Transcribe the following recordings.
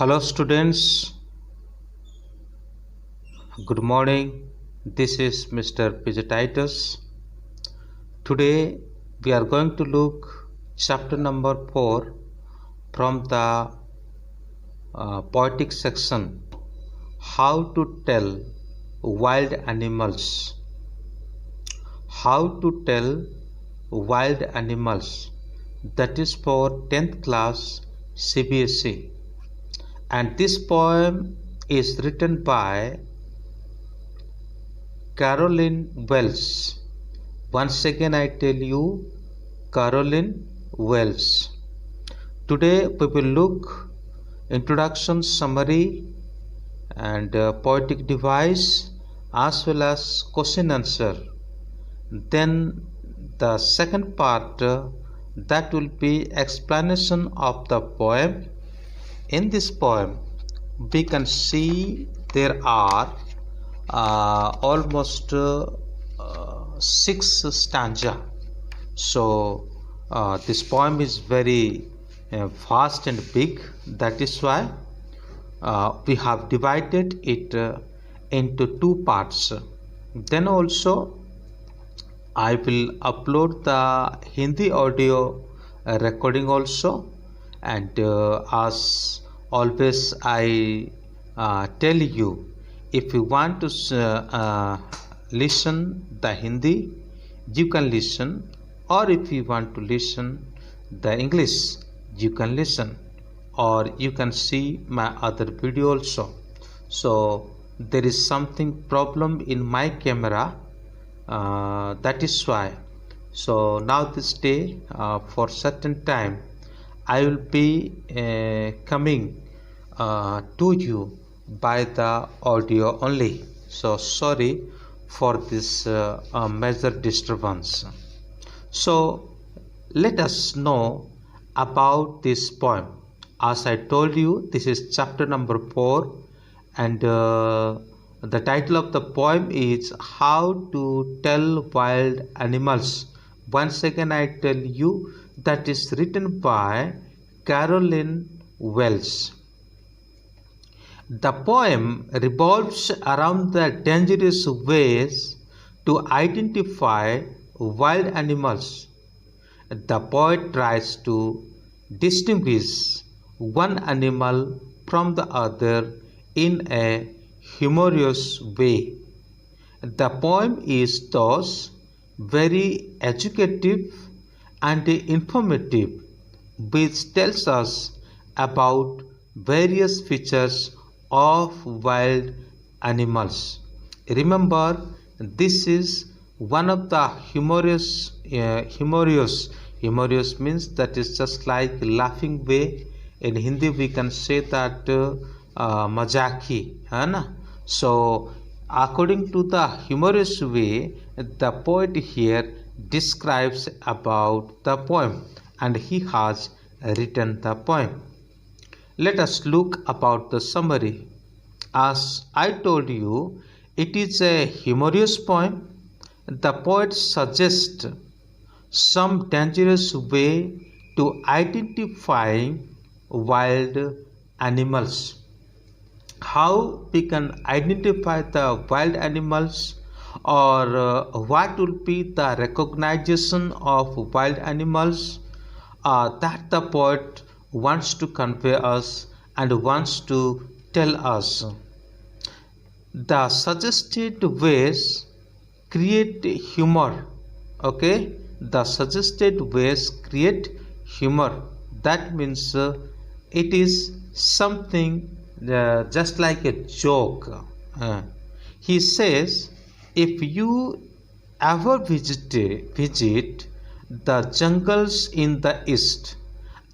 Hello students, good morning. This is Mr. By J.Titus. Today we are going to look chapter number 4 from the poetic section, how to tell wild animals. How to tell wild animals, that is for 10th class cbse, and this poem is written by Caroline Wells. Once again I tell you, Caroline Wells. Today we will look introduction, summary and poetic device as well as question answer. Then the second part that will be explanation of the poem. In this poem we can see there are almost 6 stanza. So this poem is very vast and big. That is why we have divided it into 2 parts. Then also I will upload the Hindi audio recording also, and as always I tell you, if you want to listen the Hindi, you can listen, or if you want to listen the English, you can listen, or you can see my other video also. So there is something problem in my camera, that is why. So now this day for certain time I will be coming to you by the audio only. So sorry for this major disturbance. So let us know about this poem. As I told you, this is chapter number 4, and the title of the poem is How to Tell Wild Animals. Once again I tell you, that is written by Caroline Wells. The poem revolves around the dangerous ways to identify wild animals. The poet tries to distinguish one animal from the other in a humorous way. The poem is thus very educative and informative, which tells us about various features of wild animals. Remember, this is one of the humorous means that is just like laughing way. In Hindi we can say that mazaki, है ना? So according to the humorous way, the poet here describes about the poem, and he has written the poem. Let us look about the summary. As I told you, it is a humorous poem. The poet suggests some dangerous way to identifying wild animals. How we can identify the wild animals, or what will be the recognition of wild animals, that the poet wants to convey us and wants to tell us. The suggested ways create humor. Okay, the suggested ways create humor. That means it is something just like a joke. He says, if you ever visit the jungles in the east,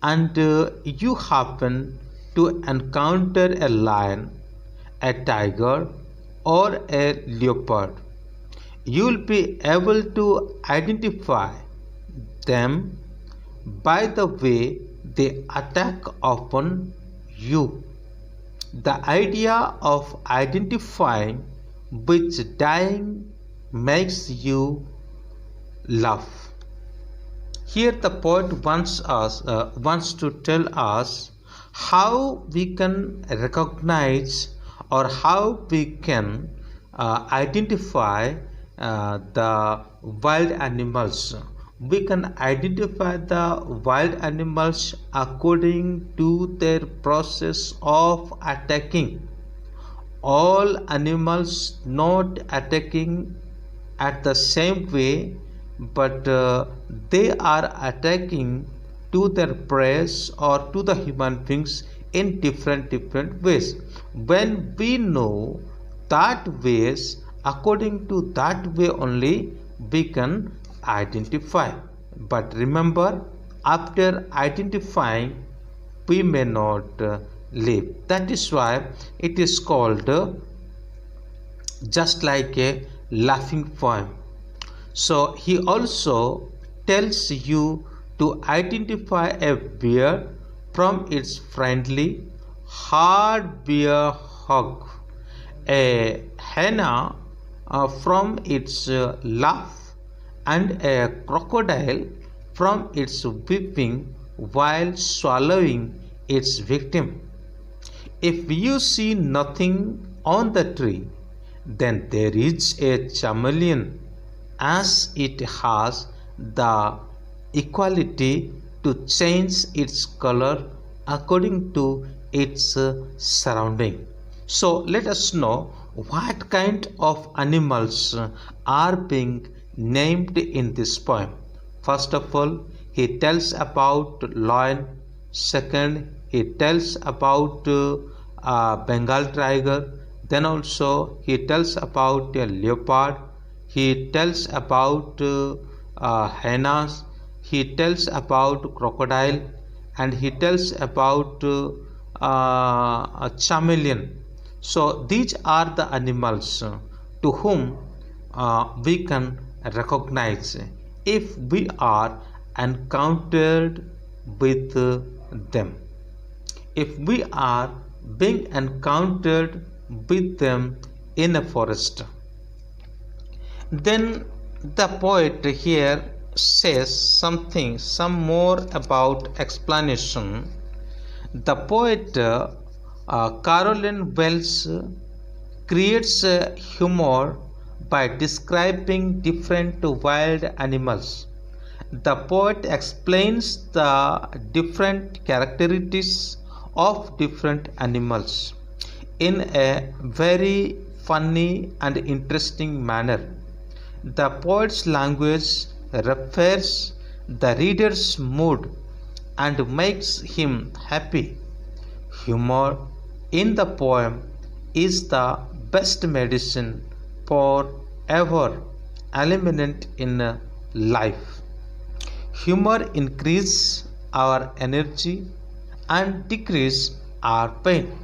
and you happen to encounter a lion, a tiger or a leopard, you will be able to identify them by the way they attack upon you. The idea of identifying which dying makes you laugh. Here the poet wants to tell us how we can recognize or how we can identify the wild animals. We can identify the wild animals according to their process of attacking. All animals not attacking at the same way, but they are attacking to their prey or to the human beings in different ways. When we know that ways, according to that way only we can identify. But remember, after identifying we may not live. That is why it is called just like a laughing poem. So he also tells you to identify a bear from its friendly, hard bear hug, a hyena from its laugh, and a crocodile from its weeping while swallowing its victim. If you see nothing on the tree, then there is a chameleon, as it has the equality to change its color according to its surrounding. So let us know what kind of animals are being named in this poem. First of all, he tells about lion. Second, he tells about Bengal tiger. Then also he tells about a leopard. He tells about hyenas. He tells about crocodile, and he tells about a chameleon. So these are the animals to whom we can recognize if we are encountered with them. If we are being encountered with them in a forest, then the poet here says some more about explanation. The poet Caroline Wells creates humor by describing different wild animals. The poet explains the different characteristics of different animals in a very funny and interesting manner. The poet's language refers the reader's mood and makes him happy. Humor in the poem is the best medicine for ever eliminate in life. Humor increases our energy and decrease our pain.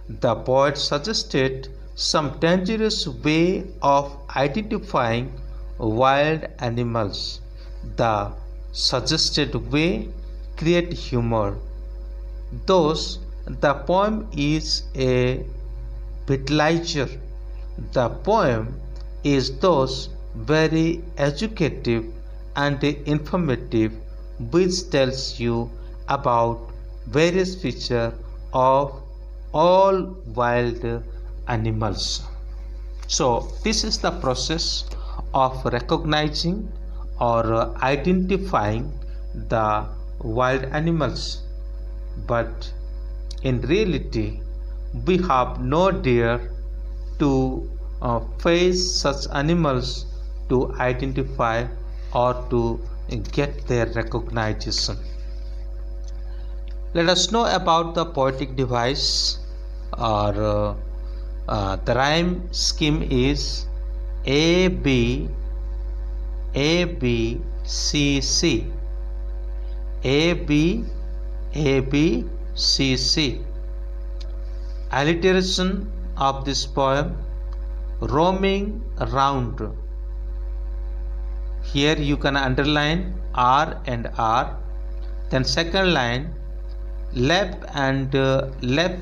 The poet suggested some dangerous way of identifying wild animals. The suggested way create humor. Thus, the poem is a vitalizer. The poem is thus very educative and informative, which tells you about various features of all wild animals. So this is the process of recognizing or identifying the wild animals. But in reality, we have no dare to face such animals to identify or to get their recognition. Let us know about the poetic device, or the rhyme scheme is A B C C, A B C C. Alliteration of this poem: roaming around. Here you can underline R and R. Then second line, left and left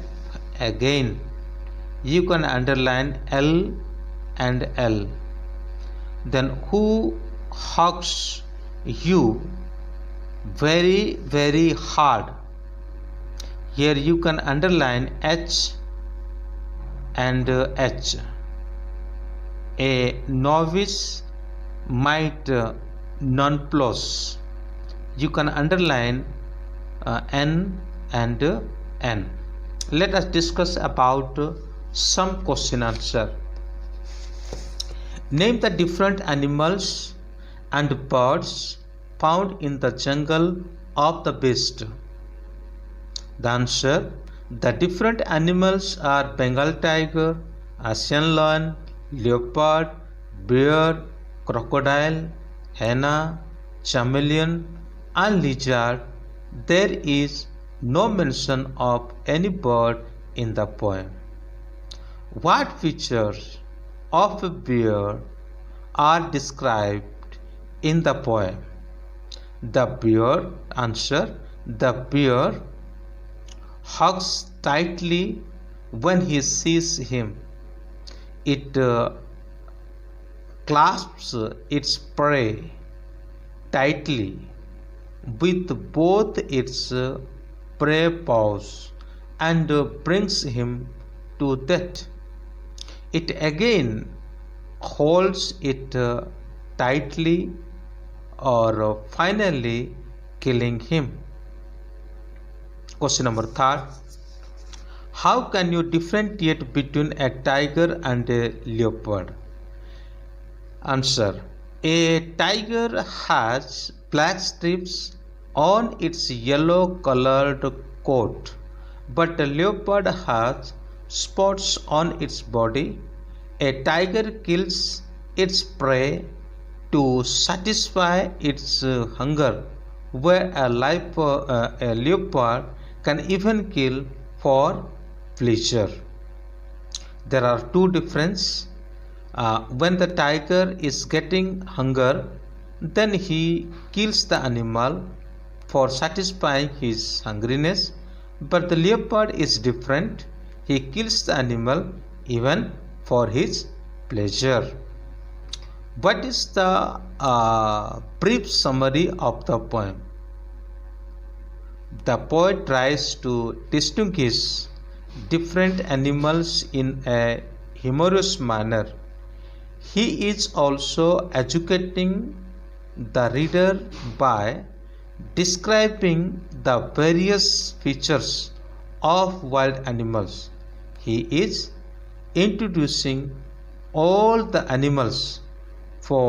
again. You can underline L and L. Then who hugs you very hard? Here you can underline H and H. A novice might nonplus. You can underline N and N. Let us discuss about some question answer. Name the different animals and birds found in the jungle of the West. The answer: the different animals are Bengal tiger, Asian lion, leopard, bear, crocodile, hyena, chameleon, and lizard. There is no mention of any bird in the poem. What features of a bear are described in the poem? The bear, answer: the bear hugs tightly when he sees him. It clasps its prey tightly with both its prey paws and brings him to death. It again holds it tightly or finally killing him. Question number 3. How can you differentiate between a tiger and a leopard? Answer: a tiger has black strips on its yellow colored coat, but a leopard has spots on its body. A tiger kills its prey to satisfy its hunger, where a leopard can even kill for pleasure. There are two differences. When the tiger is getting hunger, then he kills the animal for satisfying his hungriness, but the leopard is different. He kills the animal even for his pleasure. What is the brief summary of the poem? The poet tries to distinguish different animals in a humorous manner. He is also educating the reader by describing the various features of wild animals. He is introducing all the animals for